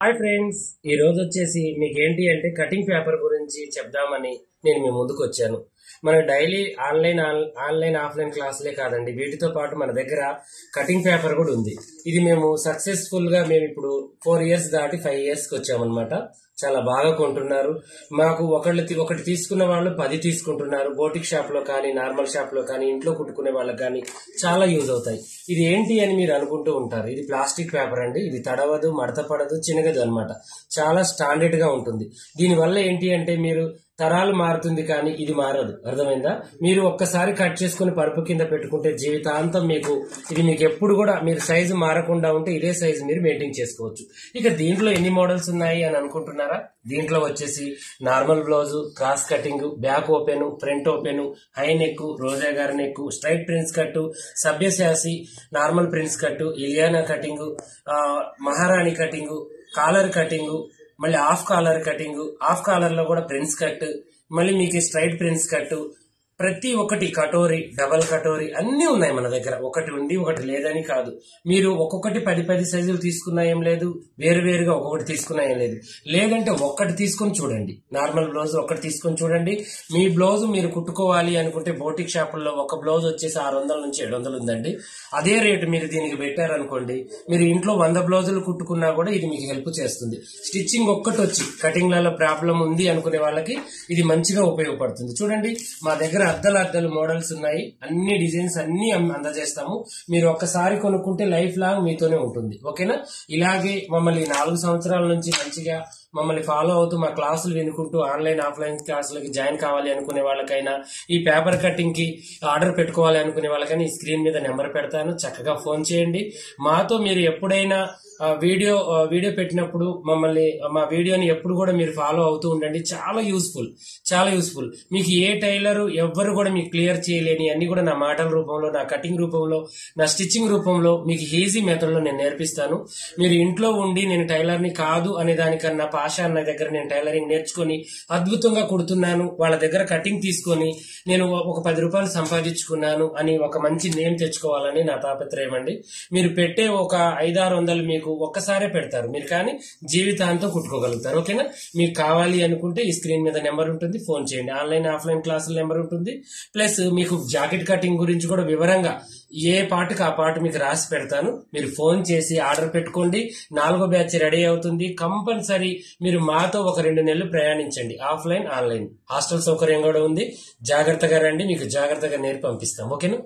Hi friends, ఈ రోజు వచ్చేసి మీకు ఏంటి అంటే కటింగ్ పేపర్ గురించి చెప్దామని నేను మీ ముందుకు వచ్చాను. మన డైలీ ఆన్లైన్ ఆఫ్లైన్ క్లాసులే కాదండి, వీటితో పాటు మన దగ్గర కటింగ్ పేపర్ కూడా ఉంది. ఇది మేము సక్సెస్ఫుల్ గా మేము ఇప్పుడు 4 years దాటి 5 years కి వచ్చామన్నమాట. చాలా బాగా కొంటున్నారు. మాకు ఒకటి తీసుకున్న వాళ్ళు 10 తీసుకుంటున్నారు. బోటిక్ షాప్ లో కానీ, నార్మల్ షాప్ లో కానీ, ఇంట్లో కుట్టుకునే వాళ్ళకి కానీ చాలా యూజ్ అవుతాయి. ఇది ఏంటి అని మీరు అనుకుంటూ ఉంటారు. ఇది ప్లాస్టిక్ పేపర్ అండి. ఇది తడవదు, మడత పడదు, చినగదు అనమాట. చాలా స్టాండర్డ్ గా ఉంటుంది. దీనివల్ల ఏంటి అంటే మీరు తరాలు మారుతుంది కానీ ఇది మారదు. అర్థమైందా? మీరు ఒక్కసారి కట్ చేసుకుని పరుపు కింద పెట్టుకుంటే జీవితాంతం మీకు ఎప్పుడు కూడా మీరు సైజు మారకుండా ఉంటే ఇదే సైజు మీరు మెయింటైన్ చేసుకోవచ్చు. ఇక దీంట్లో ఎన్ని మోడల్స్ ఉన్నాయి అని అనుకుంటున్నారా? దీంట్లో వచ్చేసి normal blouse, cross cutting, back open, front open, high neck, Roja గారి నెక్, స్ట్రైట్ ప్రిన్స్ కట్, సభ్యసాసి, normal prince cut, Ileana cutting, మహారాణి కటింగ్, కాలర్ కటింగ్, మళ్ళీ half collar cutting, half collar లో కూడా ప్రిన్స్ కట్, మళ్ళీ మీకు స్ట్రైట్ ప్రిన్స్ కట్, ప్రతి ఒక్కటి కటోరీ, డబల్ కటోరీ అన్ని ఉన్నాయి మన దగ్గర. ఒకటి ఉంది ఒకటి లేదని కాదు. మీరు ఒక్కొక్కటి 10 సైజులు తీసుకున్నా ఏం లేదు, వేరువేరుగా ఒక్కొక్కటి తీసుకున్నా ఏం లేదు. లేదంటే ఒక్కటి తీసుకొని చూడండి. నార్మల్ బ్లౌజ్ ఒక్కటి తీసుకొని చూడండి. మీ బ్లౌజ్ మీరు కుట్టుకోవాలి అనుకుంటే బోటిక్ షాపుల్లో ఒక బ్లౌజ్ వచ్చేసి 600 నుంచి 700 ఉందండి. అదే రేటు మీరు దీనికి పెట్టారనుకోండి, మీరు ఇంట్లో 100 బ్లౌజులు కుట్టుకున్నా కూడా ఇది మీకు హెల్ప్ చేస్తుంది. స్టిచ్చింగ్ ఒక్కటి వచ్చి కటింగ్లలో ప్రాబ్లం ఉంది అనుకునే వాళ్ళకి ఇది మంచిగా ఉపయోగపడుతుంది. చూడండి, మా దగ్గర అద్దలు మోడల్స్ ఉన్నాయి. అన్ని డిజైన్స్ అన్ని అందజేస్తాము. మీరు ఒక్కసారి కొనుక్కుంటే లైఫ్ లాంగ్ మీతోనే ఉంటుంది. ఓకేనా? ఇలాగే మమ్మల్ని 4 సంవత్సరాల నుంచి మంచిగా మమ్మల్ని ఫాలో అవుతూ మా క్లాసులు వినుకుంటూ ఆన్లైన్ ఆఫ్లైన్ క్లాసులకి జాయిన్ కావాలి అనుకునే వాళ్ళకైనా, ఈ పేపర్ కటింగ్ కి ఆర్డర్ పెట్టుకోవాలి అనుకునే వాళ్ళకైనా ఈ స్క్రీన్ మీద నెంబర్ పెడతాను. చక్కగా ఫోన్ చేయండి. మాతో మీరు ఎప్పుడైనా వీడియో పెట్టినప్పుడు మా వీడియోని ఎప్పుడు కూడా మీరు ఫాలో అవుతూ ఉండండి. చాలా యూస్ఫుల్. మీకు ఏ టైలర్ ఎవ్వరు కూడా మీకు క్లియర్ చేయలేని అన్ని కూడా నా మాటల రూపంలో, నా కటింగ్ రూపంలో, నా స్టిచ్చింగ్ రూపంలో మీకు ఈజీ మెథడ్ లో నేను నేర్పిస్తాను. మీరు ఇంట్లో ఉండి నేను టైలర్ని కాదు అనే దానికన్నా పాషా అన్న దగ్గర నేను టైలరింగ్ నేర్చుకుని అద్భుతంగా కుడుతున్నాను, వాళ్ళ దగ్గర కటింగ్ తీసుకొని నేను ఒక 10 రూపాయలు సంపాదించుకున్నాను అని ఒక మంచి నేమ్ తెచ్చుకోవాలని నా తాపత్రయం అండి. మీరు పెట్టే ఒక 500-600 మీకు ఒక్కసారే పెడతారు, మీరు కానీ జీవితాంతం కుట్టుకోగలుగుతారు. ఓకేనా? మీకు కావాలి అనుకుంటే ఈ స్క్రీన్ మీద నెంబర్ ఉంటుంది, ఫోన్ చేయండి. ఆన్లైన్ ఆఫ్లైన్ క్లాసుల నెంబర్ ఉంటుంది. ప్లస్ మీకు జాకెట్ కటింగ్ గురించి కూడా వివరంగా ఏ పార్ట్కి ఆ పార్ట్ మీకు రాసి పెడతాను. మీరు ఫోన్ చేసి ఆర్డర్ పెట్టుకోండి. 4వ బ్యాచ్ రెడీ అవుతుంది. కంపల్సరీ మీరు మాతో ఒక 2 నెలలు ప్రయాణించండి. ఆఫ్లైన్ ఆన్లైన్ హాస్టల్ సౌకర్యం కూడా ఉంది. జాగ్రత్తగా రండి, మీకు జాగ్రత్తగా నేర్పి పంపిస్తాం. ఓకేనా?